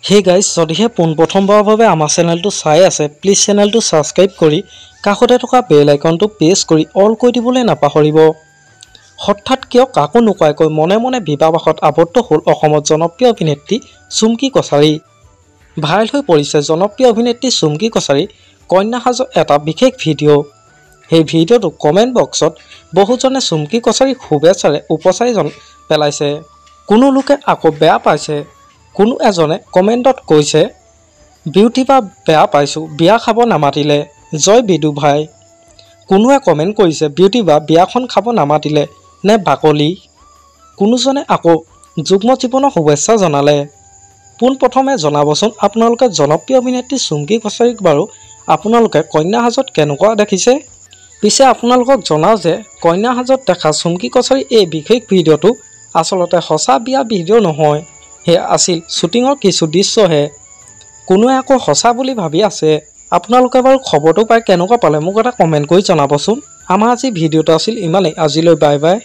Hey guys, যদিহে পোনপ্ৰথমবাৰৰ বাবে আমাৰ চেনেলটো চাই আছে, প্লিজ চেনেলটো সাবস্ক্ৰাইব কৰি কাষতে থকা বেল আইকনটো প্ৰেছ কৰি অল কৰি দিবলৈ নাপাহৰিব। হঠাৎ কিয় কাকো নোকোৱাকৈ মনে মনে বিবাহত আবদ্ধ হ'ল অসমত জনপ্ৰিয় অভিনেত্ৰী চুমকি কছাৰী। ভাইৰেল হৈ পৰিছে জনপ্ৰিয় অভিনেত্ৰী চুমকি কছাৰী কন্যা সাজৰ এটা বিশেষ ভিডিঅ'। সেই ভিডিঅ'টো কমেণ্ট বক্সত বহুজনে চুমকি কছাৰীক শুভেচ্ছাৰে উপচাৰি পেলাইছে। কোনো লোকে আকৌ বেয়া পাইছে। কোনো এজনে কমেণ্টত কৈছে, বিউটি বা বেয়া পাইছোঁ, বিয়া খাব নামাতিলে, জয় বিদু ভাই। কোনোৱে কমেণ্ট কৰিছে, বিউটি বা বিয়াখন খাব নামাতিলে নে বাকলি। কোনোজনে আকৌ যুগ্ম জীৱনৰ শুভেচ্ছা জনালে। পোনপ্ৰথমে জনাবচোন আপোনালোকে জনপ্ৰিয় অভিনেত্ৰী চুমকি কছাৰীক বাৰু আপোনালোকে কন্যা সাজত কেনেকুৱা দেখিছে। পিছে আপোনালোকক জনাওঁ যে কন্যা সাজত দেখা চুমকি কছাৰী এই বিশেষ ভিডিঅ'টো আচলতে সঁচা বিয়া ভিডিঅ' নহয়, সেয়া আছিল শ্বুটিঙৰ কিছু দৃশ্যহে। কোনোৱে আকৌ সঁচা বুলি ভাবি আছে। আপোনালোকে বাৰু খবৰটো পাই কেনেকুৱা পালে মোক এটা কমেণ্ট কৰি জনাবচোন। আমাৰ আজি ভিডিঅ'টো আছিল ইমানেই। আজিলৈ বাই বাই।